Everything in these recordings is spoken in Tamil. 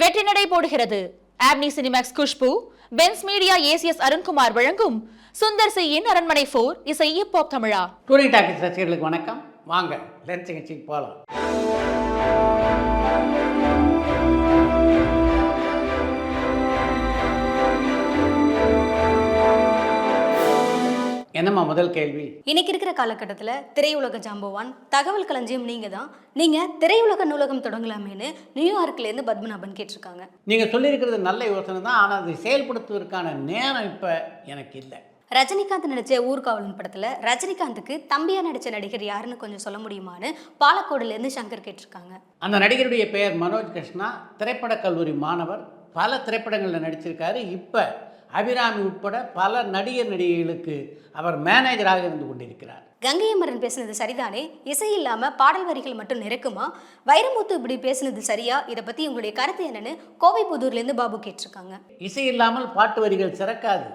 வெற்றி நடை போடுகிறது. Avni Cinemax Khushbu, Benz Media ACS Arunkumar வழங்கும் சுந்தர் சியின் அரண்மனை 4 இசை ஹிப்ஹாப் தமிழா. டூரிங் டாக்கிஸ் ரசிகர்களுக்கு வணக்கம். வாங்க லென்ஸ் நிகழ்ச்சிக்கு போகலாம். என்னம்மா முதல் கேள்வி? இன்னைக்கு இருக்கிற காலகட்டத்தில் திரையுலக ஜாம்பவான் தகவல் களஞ்சியம் நீங்க தான். நீங்க திரையுலக நூலகம் தொடங்கலாமேன்னு நியூயார்க்லேருந்து பத்மநாபன் கேட்டிருக்காங்க. நீங்க சொல்லியிருக்கிறது நல்ல யோசனை தான், ஆனால் அதை செயல்படுத்துவதற்கான நேரம் இப்போ எனக்கு இல்லை. ரஜினிகாந்த் நடிச்ச ஊர்காவலன் படத்துல ரஜினிகாந்துக்கு தம்பியா நடிச்ச நடிகர் யாருன்னு கொஞ்சம் சொல்ல முடியுமான்னு பாலக்கோடுலேருந்து சங்கர் கேட்டிருக்காங்க. அந்த நடிகருடைய பெயர் மனோஜ் கிருஷ்ணா. திரைப்படக் கல்லூரி மாணவர், பல திரைப்படங்களில் நடிச்சிருக்காரு. இப்போ அபிராமி உட்பட பல நடிகர் நடிகைகளுக்கு அவர் மேனேஜராக இருந்து கொண்டிருக்கிறார். கங்கை அமரன் பேசுனது சரிதானே? இசை இல்லாம பாடல் வரிகள் மட்டும் நிற்குமா? வைரமுத்து இப்படி பேசுனது சரியா? இதை பத்தி உங்களுடைய கருத்து என்னன்னு கோவை புதூர்லேருந்து பாபு கேட்டிருக்காங்க. இசை இல்லாமல் பாட்டு வரிகள் சிறக்காது,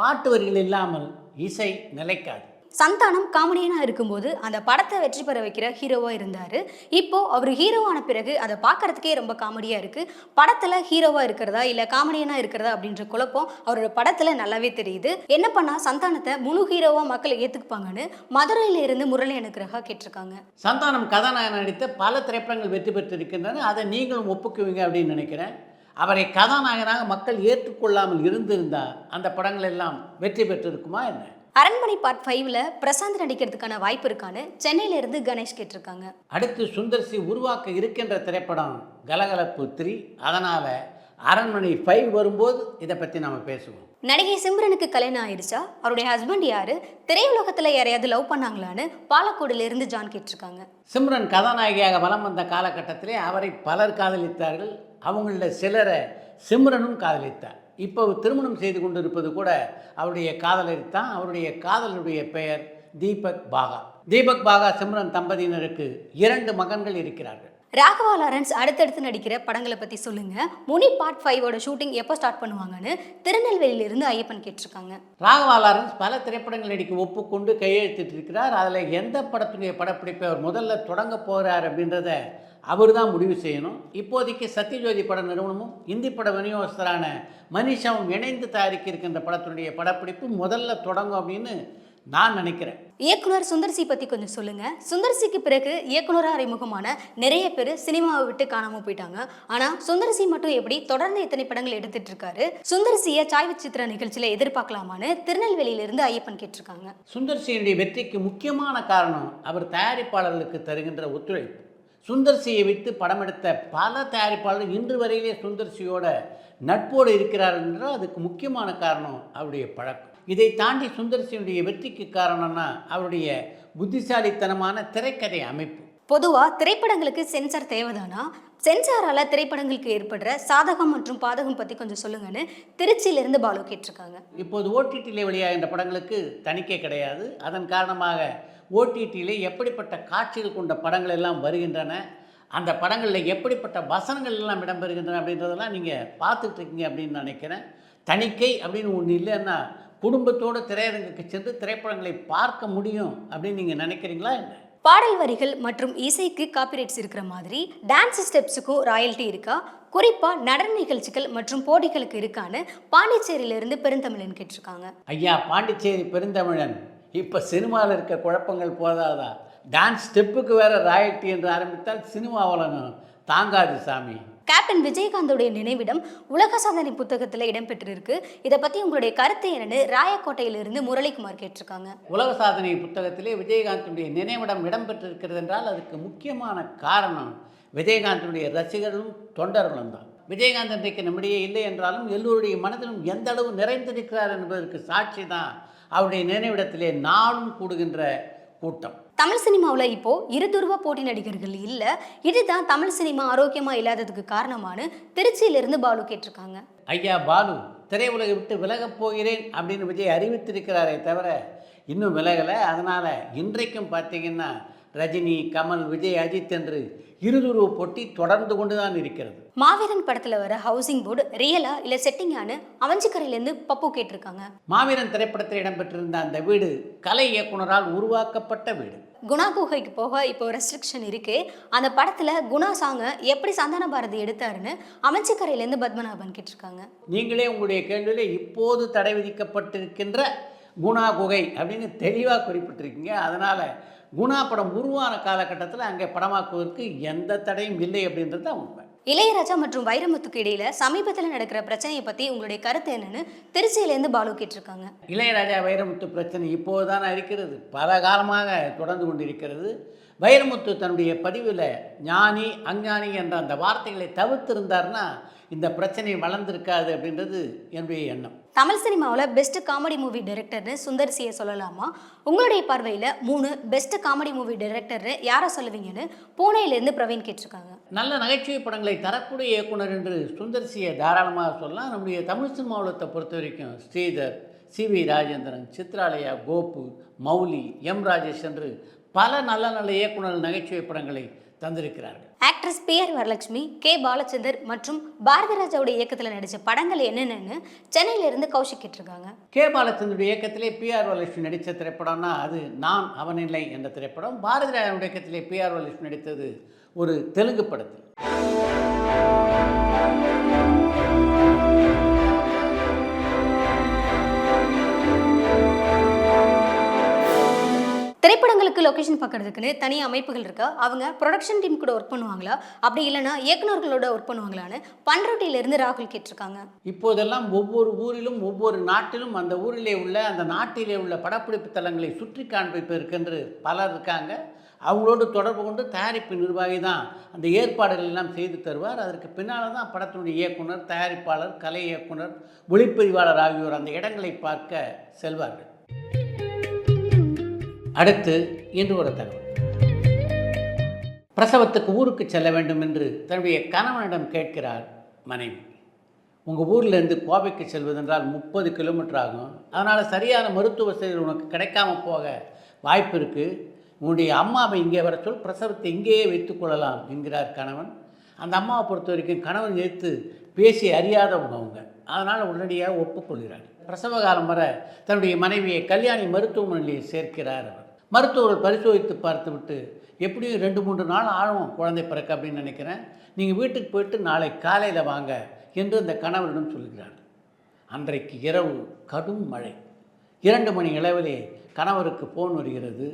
பாட்டு வரிகள் இல்லாமல் இசை நிலைக்காது. சந்தானம் காமெடியனா இருக்கும்போது அந்த படத்தை வெற்றி பெற வைக்கிற ஹீரோவா இருந்தாரு. இப்போ அவர் ஹீரோவான பிறகு அதை பார்க்கறதுக்கே ரொம்ப காமெடியா இருக்கு. படத்துல ஹீரோவா இருக்கிறதா இல்ல காமெடியனா இருக்கிறதா அப்படின்ற குழப்பம் அவரோட படத்துல நல்லாவே தெரியுது. என்ன பண்ணா சந்தானத்தை முழு ஹீரோவா மக்கள் ஏத்துக்குப்பாங்கன்னு மதுரையில இருந்து முரளி அனுக்கிரகா கேட்டிருக்காங்க. சந்தானம் கதாநாயகன் நடித்த பல திரைப்படங்கள் வெற்றி பெற்றிருக்கின்றன. அதை நீங்களும் ஒப்புக்குவீங்க அப்படின்னு நினைக்கிறேன். அவரை கதாநாயகனாக மக்கள் ஏற்றுக்கொள்ளாமல் இருந்திருந்தால் அந்த படங்கள் எல்லாம் வெற்றி பெற்றிருக்குமா என்ன? அரண்மனை பார்ட் 5ல பிரசாந்த் நடிக்கிறதுக்கான வாய்ப்பு இருக்கான்னு சென்னையில இருந்து கணேஷ் கேட்டிருக்காங்க. அடுத்து சுந்தர் சி உருவாக்க இருக்கின்ற திரைப்படம் கலகலப்பு 3. அதனால அரண்மனை 5 வரும்போது இதை பற்றி நம்ம பேசுவோம். நடிகை சிம்ரனுக்கு கல்யாணம் ஆயிடுச்சா? அவருடைய ஹஸ்பண்ட் யாரு? திரையுலகத்துல யாரையாவது லவ் பண்ணாங்களான்னு பாலக்கோடுல இருந்து ஜான் கேட்டிருக்காங்க. சிம்ரன் கதாநாயகியாக வலம் வந்த காலகட்டத்திலே அவரை பலர் காதலித்தார்கள். அவங்களில் சிலரை சிம்ரனும் காதலித்தார். இப்போ திருமணம் செய்து கொண்டிருப்பது கூட அவருடைய காதலரித்தான். அவருடைய காதலருடைய பெயர் தீபக் பாகா. தீபக் பாகா சிம்ரன் தம்பதியினருக்கு 2 மகன்கள் இருக்கிறார்கள். ராகவா லாரன்ஸ் அடுத்தடுத்து நடிக்கிற படங்களை பத்தி சொல்லுங்க. முனி பார்ட் 5ஓட ஷூட்டிங் எப்போ ஸ்டார்ட் பண்ணுவாங்கன்னு திருநெல்வேலியில இருந்து ஐயப்பன் கேட்டிருக்காங்க. ராகவா லாரன்ஸ் பல திரைப்படங்கள் நடிக்க ஒப்புக்கொண்டு கையெழுத்திட்டு இருக்கிறார். அதில் எந்த படத்துடைய படப்பிடிப்பை அவர் முதல்ல தொடங்க போகிறார் அப்படின்றத அவர் தான் முடிவு செய்யணும். இப்போதைக்கு சத்யஜோதி பட நிறுவனமும் இந்தி பட விநியோகஸ்தரான மனிஷாவும் இணைந்து தயாரிக்க இருக்கின்ற படத்தினுடைய படப்பிடிப்பு முதல்ல தொடங்கும் அப்படின்னு நான் நினைக்கிறேன். இயக்குனர் சுந்தர்சி பத்தி கொஞ்சம் சொல்லுங்க. சுந்தர்சிக்கு பிறகு இயக்குனராக அறிமுகமான நிறைய பேர் சினிமாவை விட்டு காணாம போயிட்டாங்க. ஆனா சுந்தர்சி மட்டும் எப்படி தொடர்ந்து இத்தனை படங்கள் எடுத்துட்டு இருக்காரு? சுந்தர்சியை சாய்வு சித்திர நிகழ்ச்சியில எதிர்பார்க்கலாமான்னு திருநெல்வேலியிலிருந்து ஐயப்பன் கேட்டிருக்காங்க. சுந்தர்சியினுடைய வெற்றிக்கு முக்கியமான காரணம் அவர் தயாரிப்பாளர்களுக்கு தருகின்ற ஒத்துழைப்பு. சுந்தர்சியை வைத்து படம் எடுத்த பல தயாரிப்பாளர்கள் இன்று வரையிலே சுந்தர்சியோட நட்போடு இருக்கிறார் என்றால் அதுக்கு முக்கியமான காரணம் அவருடைய பழக்கம். இதை தாண்டி சுந்தர்சியினுடைய வெற்றிக்கு காரணம்னா அவருடைய புத்திசாலித்தனமான திரைக்கதை அமைப்பு. பொதுவாக திரைப்படங்களுக்கு சென்சார் தேவைதானா? சென்சாரால திரைப்படங்களுக்கு ஏற்படுற சாதகம் மற்றும் பாதகம் பற்றி கொஞ்சம் சொல்லுங்கன்னு திருச்சியிலிருந்து பாலு கேட்டிருக்காங்க. இப்போது ஓடிடியில் வெளியாகின்ற படங்களுக்கு தணிக்கை கிடையாது. அதன் காரணமாக ஓடிடியில் எப்படிப்பட்ட காட்சிகள் கொண்ட படங்கள் எல்லாம் வருகின்றன, அந்த படங்களில் எப்படிப்பட்ட வசனங்கள் எல்லாம் இடம்பெறுகின்றன அப்படின்றதெல்லாம் நீங்கள் பார்த்துட்டு இருக்கீங்க அப்படின்னு நினைக்கிறேன். தணிக்கை அப்படின்னு ஒன்று இல்லைன்னா குடும்பத்தோடு திரையரங்குக்கு சென்று திரைப்படங்களை பார்க்க முடியும் அப்படின்னு நீங்கள் நினைக்கிறீங்களா என்ன? பாடல் வரிகள் மற்றும் இசைக்கு காப்பிரைட்ஸ் இருக்கிற மாதிரி டான்ஸ் ஸ்டெப்ஸுக்கும் ராயல்ட்டி இருக்கா? குறிப்பா நடன நிகழ்ச்சிகள் மற்றும் போட்டிகளுக்கு இருக்கான்னு பாண்டிச்சேரியிலிருந்து பெருந்தமிழன் கேட்டிருக்காங்க. ஐயா, பாண்டிச்சேரி பெருந்தமிழன், இப்போ சினிமாவில் இருக்க குழப்பங்கள் போதாதா? டான்ஸ் ஸ்டெப்புக்கு வேற ராயல்ட்டி என்று ஆரம்பித்தால் சினிமா உலகம் தாங்காது சாமி. கேப்டன் விஜயகாந்தோடைய நினைவிடம் உலக சாதனை புத்தகத்தில் இடம்பெற்றிருக்கு. இதை பற்றி உங்களுடைய கருத்து என்னன்னு ராயக்கோட்டையிலிருந்து முரளிக்குமார் கேட்டிருக்காங்க. உலக சாதனை புத்தகத்திலே விஜயகாந்தனுடைய நினைவிடம் இடம்பெற்றிருக்கிறது என்றால் அதுக்கு முக்கியமான காரணம் விஜயகாந்தனுடைய ரசிகர்களும் தொண்டர்களும் தான். விஜயகாந்த் இன்றைக்கு நம்முடைய இல்லை என்றாலும் எல்லோருடைய மனதிலும் எந்த அளவு நிறைந்திருக்கிறார் என்பதற்கு சாட்சி தான் அவருடைய நினைவிடத்திலே நாளும் கூடுகின்ற கூட்டம். தமிழ் சினிமாவில் இப்போ இருதுருவ போட்டி நடிகர்கள் இல்லை. இதுதான் தமிழ் சினிமா ஆரோக்கியமாக இல்லாததுக்கு காரணமானு திருச்சியிலிருந்து பாலு கேட்டிருக்காங்க. ஐயா பாலு, திரையுலகை விட்டு விலகப் போகிறேன் அப்படின்னு விஜய் அறிவித்திருக்கிறாரே தவிர இன்னும் விலகலை. அதனால் இன்றைக்கும் பார்த்தீங்கன்னா ரஜினி, கமல், விஜய், அஜித் என்று இருதுருவ போட்டி தொடர்ந்து கொண்டு தான் இருக்கிறது. மாவீரன் படத்தில் வர ஹவுசிங் போர்டு ரியலா இல்லை செட்டிங்கானு அவஞ்சிக்கரையிலேருந்து பப்பு கேட்டிருக்காங்க. மாவீரன் திரைப்படத்தில் இடம்பெற்றிருந்த அந்த வீடு கலை இயக்குனரால் உருவாக்கப்பட்ட வீடு. குணா குகைக்கு போக இப்போ ரெஸ்ட்ரிக்ஷன் இருக்கு. அந்த படத்துல குணா சாங்கை எப்படி சந்தான பாரதி எடுத்தாருன்னு அமைச்சக்கரையிலேருந்து பத்மநாபன் கேட்டிருக்காங்க. நீங்களே உங்களுடைய கேள்வியில் இப்போது தடை விதிக்கப்பட்டிருக்கின்ற குணா குகை அப்படின்னு தெளிவாக குறிப்பிட்டிருக்கீங்க. அதனால் குணா படம் உருவான காலகட்டத்தில் அங்கே படமாக்குவதற்கு எந்த தடையும் இல்லை அப்படின்றது தான் உண்மை. இளையராஜா மற்றும் வைரமுத்துக்கு இடையில சமீபத்தில் நடக்கிற பிரச்சனையை பத்தி உங்களுடைய கருத்து என்னன்னு திருச்சியிலேருந்து பாலு கேட்டிருக்காங்க. இளையராஜா வைரமுத்து பிரச்சனை இப்போதுதான் இருக்கிறது, பல காலமாக தொடர்ந்து கொண்டிருக்கிறது. வைரமுத்து தன்னுடைய பதிவில் ஞானி அஞ்ஞானி என்ற அந்த வார்த்தைகளை தவிர்த்திருந்தார்னா இந்த பிரச்சனை வளர்ந்திருக்காது அப்படின்றது என்னுடைய எண்ணம். தமிழ் சினிமாவில் பெஸ்ட் காமெடி மூவி டைரக்டர்னு சுந்தர் சியை சொல்லலாமா? உங்களுடைய பார்வையில் 3 பெஸ்ட் காமெடி மூவி டைரக்டர்னு யாரை சொல்லுவீங்கன்னு பூனேலேருந்து பிரவீன் கேட்டிருக்காங்க. நல்ல நகைச்சுவை படங்களை தரக்கூடிய இயக்குனர் என்று சுந்தர் சியை தாராளமாக சொல்லலாம். நம்முடைய தமிழ் சினிமாவளத்தை பொறுத்த வரைக்கும் ஸ்ரீதர், சி.வி. ராஜேந்திரன், சித்ராலயா, கோபு, மௌலி, எம். ராஜேஷ் என்று பல நல்ல நல்ல இயக்குனர் நகைச்சுவை படங்களை தந்திருக்கிறார்கள். Actress P R. Varalakshmi, K. Balachander மற்றும் பாரதிராஜாவுடைய இயக்கத்தில் நடித்த படங்கள் என்னென்னு சென்னையிலிருந்து கௌஷிக் கேட்டிருக்காங்க. கே. பாலச்சந்தருடைய இயக்கத்திலே பி.ஆர். வரலட்சுமி நடித்த திரைப்படம்னா அது நான் அவனில்லை என்ற திரைப்படம். பாரதிராஜனுடைய இயக்கத்திலே பி.ஆர். வரலட்சுமி நடித்தது ஒரு தெலுங்கு படத்தில். திரைப்படங்களுக்கு லொகேஷன் பார்க்கறதுக்குன்னு தனி அமைப்புகள் இருக்கா? அவங்க ப்ரொடக்ஷன் டீம் கூட ஒர்க் பண்ணுவாங்களா? அப்படி இல்லைனா இயக்குநர்களோட ஒர்க் பண்ணுவாங்களான்னு பண்ருட்டியிலிருந்து ராகுல் கேட்டிருக்காங்க. இப்போதெல்லாம் ஒவ்வொரு ஊரிலும் ஒவ்வொரு நாட்டிலும் அந்த ஊரிலே உள்ள அந்த நாட்டிலே உள்ள படப்பிடிப்பு தலங்களை சுற்றி காண்பிப்பதற்கென்று பலர் இருக்காங்க. அவங்களோடு தொடர்பு கொண்டு தயாரிப்பு நிர்வாகி தான் அந்த ஏற்பாடுகள் எல்லாம் செய்து தருவார். அதற்கு பின்னால் தான் படத்தினுடைய இயக்குனர், தயாரிப்பாளர், கலை இயக்குனர், ஒளிப்பதிவாளர் ஆகியோர் அந்த இடங்களை பார்க்க செல்வார்கள். அடுத்து இன்று ஒரு தகவல். பிரசவத்துக்கு ஊருக்கு செல்ல வேண்டும் என்று தன்னுடைய கணவனிடம் கேட்கிறார் மனைவி. உங்கள் ஊர்லேருந்து கோவைக்கு செல்வதென்றால் 30 கிலோமீட்டர் ஆகும், அதனால் சரியான மருத்துவ வசதிகள் உனக்கு கிடைக்காம போக வாய்ப்பு இருக்குது. உன்னுடைய அம்மாவை இங்கே வர சொல், பிரசவத்தை இங்கேயே வைத்துக்கொள்ளலாம் என்கிறார் கணவன். அந்த அம்மாவை பொறுத்த வரைக்கும் கணவன் எடுத்து பேசி அறியாதவங்க அவங்க, அதனால் உடனடியாக ஒப்புக்கொள்கிறார். பிரசவ காலம் வர தன்னுடைய மனைவியை கல்யாணி மருத்துவமனையில் சேர்க்கிறார். அவர் மருத்துவர்கள் பரிசோதித்து பார்த்துவிட்டு எப்படியும் 2-3 நாள் ஆகும் குழந்தை பிறக்க அப்படின்னு நினைக்கிறேன், நீங்கள் வீட்டுக்கு போயிட்டு நாளை காலையில் வாங்க என்று அந்த கணவரிடம் சொல்கிறார். அன்றைக்கு இரவு கடும் மழை. 2 மணி அளவிலே கணவருக்கு ஃபோன் வருகிறது,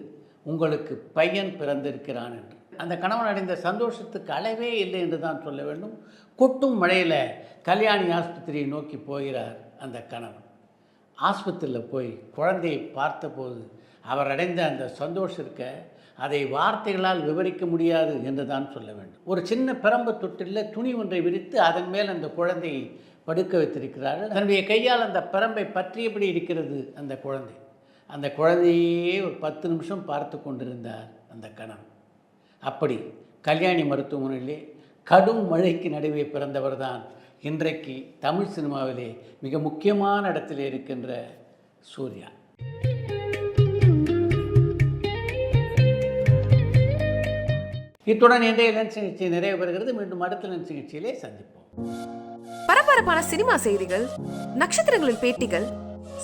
உங்களுக்கு பையன் பிறந்திருக்கிறான் என்று. அந்த கணவன் அடைந்த சந்தோஷத்துக்கு அளவே இல்லை என்று தான் சொல்ல வேண்டும். கொட்டும் மழையில் கல்யாணி ஆஸ்பத்திரியை நோக்கி போகிறார் அந்த கணவன். ஆஸ்பத்திரியில் போய் குழந்தையை பார்த்தபோது அவர் அடைந்த அந்த சந்தோஷம் இருக்க, அதை வார்த்தைகளால் விவரிக்க முடியாது என்று தான் சொல்ல வேண்டும். ஒரு சின்ன பிரம்பு தொட்டில் துணி ஒன்றை விரித்து அதன் மேல் அந்த குழந்தையை படுக்க வைத்திருக்கிறார்கள். தன்னுடைய கையால் அந்த பிரம்பை பற்றியபடி இருக்கிறது அந்த குழந்தை. அந்த குழந்தையே ஒரு 10 நிமிஷம் பார்த்து கொண்டிருந்தார் அந்த கணவன். அப்படி கல்யாணி மருத்துவமனையிலே கடும் மழைக்கு நடுவே பிறந்தவர் தான் இன்றைக்கு தமிழ் சினிமாவிலே மிக முக்கியமான இடத்திலே இருக்கின்ற சூர்யா. இத்துடன் இன்றைய லென்ஸ் நிகழ்ச்சி நிறைவு பெறுகிறது. மீண்டும் அடுத்த லென்ஸ் நிகழ்ச்சியிலே சந்திப்போம். பரபரப்பான சினிமா செய்திகள், நட்சத்திரங்களின் பேட்டிகள்,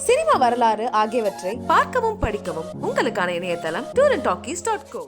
சினிமா வரலாறு ஆகியவற்றை பார்க்கவும் படிக்கவும் உங்களுக்கான இணையதளம் tourantalkies.co.